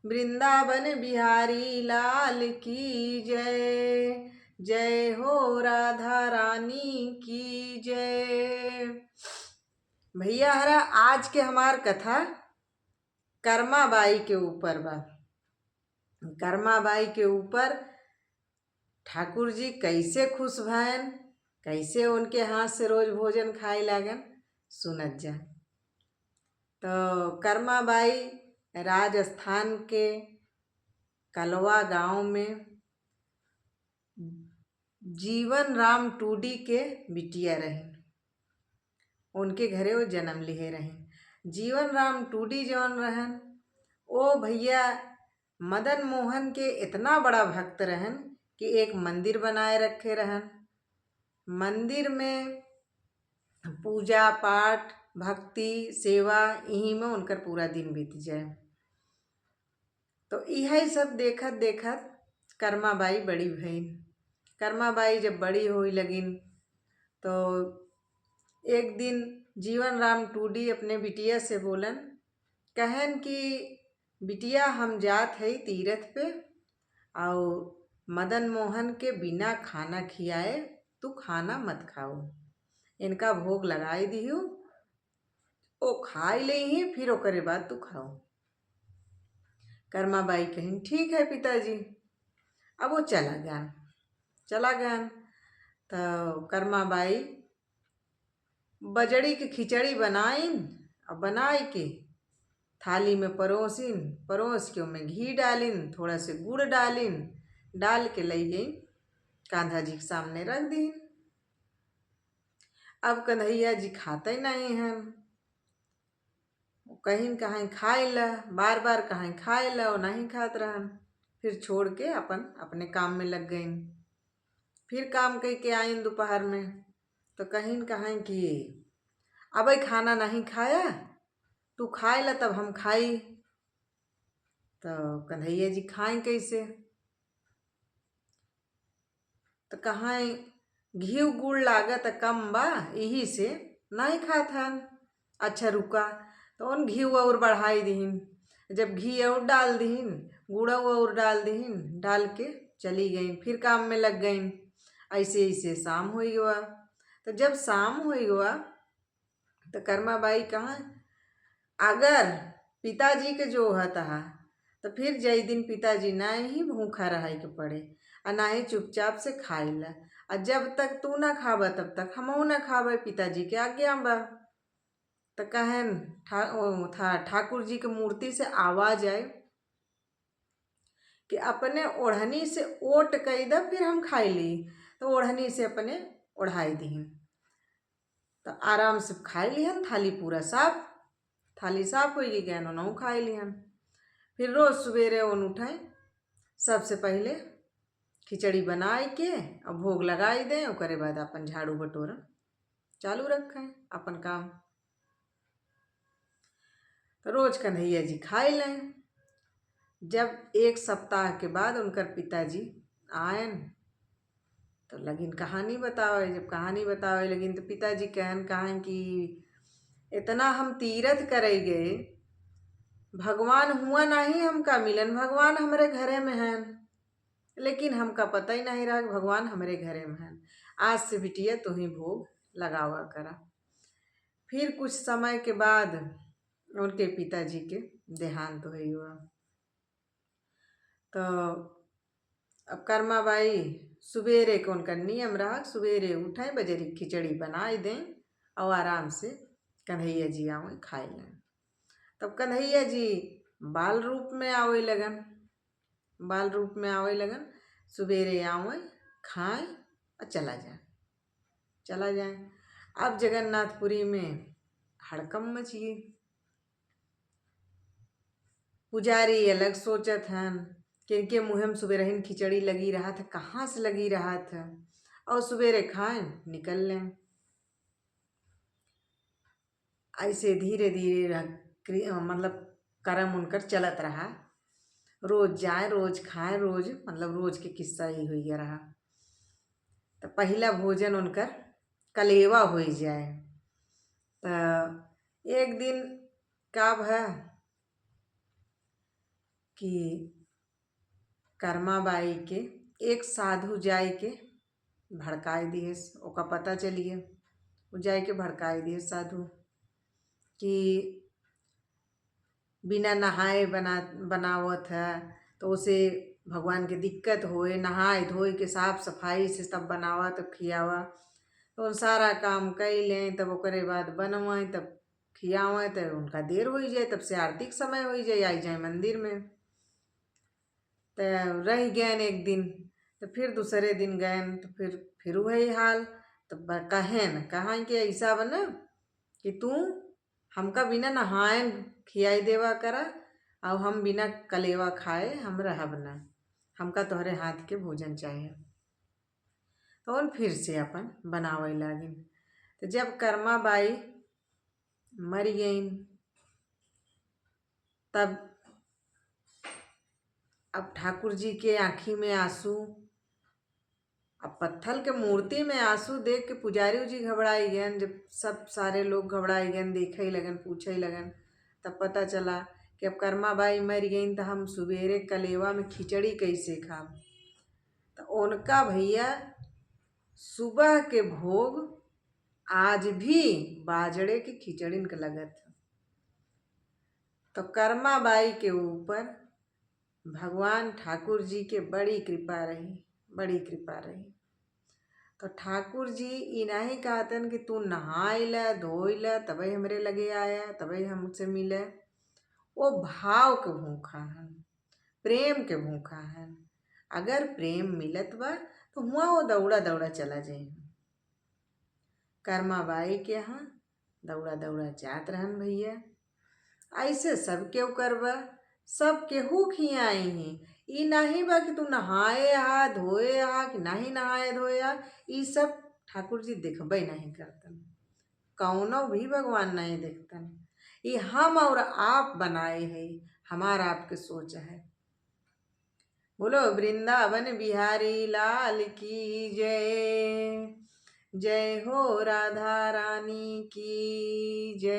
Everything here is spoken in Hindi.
वृंदावन बिहारी लाल की जय। जय हो राधा रानी की जय। भैया हरा आज के हमार कथा कर्माबाई के ऊपर बा। कर्माबाई के ऊपर ठाकुर जी कैसे खुश भैन, कैसे उनके हाथ से रोज भोजन खाए लागन, सुनत जा। तो कर्माबाई राजस्थान के कलवा गांव में जीवन राम टूडी के बिटिया रहे। उनके घरे वो जन्म लिए रहे। जीवन राम टूडी जौन रहन ओ भैया मदन मोहन के इतना बड़ा भक्त रहन कि एक मंदिर बनाए रखे रहन। मंदिर में पूजा पाठ भक्ति सेवा यहीं में उनकर पूरा दिन बीत जाए। तो यही सब देखत देखत कर्माबाई बड़ी भईन। कर्माबाई जब बड़ी होई लगिन तो एक दिन जीवन राम टूडी अपने बिटिया से बोलन, कहन कि बिटिया हम जात है तीरथ पे और मदन मोहन के बिना खाना खियाए तू खाना मत खाओ, इनका भोग लगाई दिहू, ओ खाई ले ही फिर ओकरे बाद तू खाओ। कर्माबाई कहिन ठीक है पिताजी। अब वो चला गया। तो कर्माबाई बजड़ी की खिचड़ी बनाइन और बनाई के थाली में परोस के उनमें घी डालिन, थोड़ा से गुड़ डालिन, डाल के लई गई कान्हा जी के सामने रख दी। अब कन्हैया जी खाते नहीं हैं, कहीं कहीं खाए ला, बार बार कहीं खाए ला, वो नहीं खात रहन। फिर छोड़ के अपने काम में लग गई। फिर काम करके आइन दोपहर में तो कहीं कहीं कि अब खाना नहीं खाया, तू खाए ला तब हम खाई। तो कन्हैया जी खाएं कैसे, तो कहाँ घी गुड़ लागत कम बा यही से नहीं खात हन। अच्छा रुका तो उन घी और बढ़ाई दीन। जब घी और डाल दीन गुड़ और डाल दीन, डाल के चली गई, फिर काम में लग गई। ऐसे ऐसे शाम हो गया। तो जब शाम हो गया तो कर्माबाई कहाँ, अगर पिताजी के जो होता है तो फिर जय दिन पिताजी ना ही भूखा रह के पड़े और ना ही चुपचाप से खाए ला, और जब तक तू ना खाबा तब तक हमहू ना खाबे, पिताजी के आज्ञा बा। तो कहन ठाकुर जी के मूर्ति से आवाज आए कि अपने ओढ़नी से ओट कई दा फिर हम खाई ली। तो ओढ़नी से अपने ओढ़ाई दीन तो आराम से खाई लिहन। थाली पूरा साफ, थाली साफ हो गया, उन्होंने खाई लिहन। फिर रोज सवेरे उन उठाएं, सबसे पहले खिचड़ी बनाए के और भोग लगाई दें, ओकरे बाद अपन झाड़ू बटोरा चालू रखें अपन काम। तो रोज कन्हैया जी खाए लें। जब एक सप्ताह के बाद उनकर पिताजी आयन तो लगिन कहानी बतावे। जब कहानी बतावे लगिन तो पिताजी कहें कि इतना हम तीरथ करे गए, भगवान हुआ नहीं हमका मिलन, भगवान हमारे घरे में हैं, लेकिन हमका पता ही नहीं रहा कि भगवान हमारे घरे में हैं। आज से बिटिया तू ही भोग लगावा करा। फिर कुछ समय के बाद उनके पिताजी के देहांत हुआ। तो अब कर्माबाई सवेरे को उनका नियम रहा, सवेरे उठे बजरी खिचड़ी बनाई दें और आराम से कन्हैया जी आवे खाए लें। तब कन्हैया जी बाल रूप में आवे लगन, बाल रूप में आवे लगन, सवेरे आवे खाएं और चला जाए। अब जगन्नाथपुरी में हड़कम मच गई। पुजारी अलग सोचत हन कि इनके मुँह में सुबह खिचड़ी लगी रहा था, कहाँ से लगी रहा था, और सवेरे खाएं निकल लें। ऐसे धीरे धीरे मतलब कर्म उनकर चलत रहा। रोज जाए रोज खाएं, रोज मतलब रोज के किस्सा ही हुई रहा। तो पहला भोजन उनकर कलेवा हो जाए। तो एक दिन का है कि कर्मा बाई के एक साधु जाय के भड़काए दिए, ओका पता चलिए वो जाय के भड़काए दिए साधु कि बिना नहाए बनावत है, तो उसे भगवान के दिक्कत होए, नहाए धोए के साफ सफाई से तब बनावा तब खियावा। तो सारा काम कई लें तब ओकरे बाद बनवाएं तब खियावें, तो उनका देर हो जाए, तब से आरती के समय हो जाए, आई जाए मंदिर में। तो रह गए एक दिन, तो फिर दूसरे दिन गए तो फिर वही हाल। तो कहें कि ऐसा बना कि तू हमका बिना नहाए खियाई देवा करा, और हम बिना कलेवा खाए हम रहब ना, हमका तोहरे हाथ के भोजन चाहिए। तो उन फिर से अपन बनावे लागिन। तो जब कर्मा बाई मर गईन, तब अब ठाकुर जी के आँखी में आंसू, अब पत्थर के मूर्ति में आंसू देख के पुजारी जी घबराई गए। जब सब सारे लोग घबराई गए, देखे लगन, पूछे लगन, तब पता चला कि अब कर्मा बाई मर गई तो हम सुबेरे कलेवा में खिचड़ी कैसे खाब। तो उनका भैया सुबह के भोग आज भी बाजड़े की खिचड़ी के लगत। तो कर्मा बाई के ऊपर भगवान ठाकुर जी के बड़ी कृपा रही, बड़ी कृपा रही। तो ठाकुर जी इनाही कहतन कि तू नहाई ल धोई ल तबे हमरे लगे आया, तबे हमसे मिले। वो भाव के भूखा है, प्रेम के भूखा है। अगर प्रेम मिलत बा तो हुआ वो दौड़ा दौड़ा चला जाए। कर्मा बाई के यहाँ दौड़ा दौड़ा जात रहन भैया। ऐसे सब केहू करबा, सब केहू खियाई ही। ई नहीं बा कि तू नहाए हा धोए हा कि नहीं नहाए धोए हा, ई सब ठाकुर जी देखबे नहीं करतन, कौनो भी भगवान नहीं देखतन। ये हम और आप बनाए है, हमारा आपके सोच है। बोलो वृंदावन बिहारी लाल की जय, जय हो राधा रानी की जय।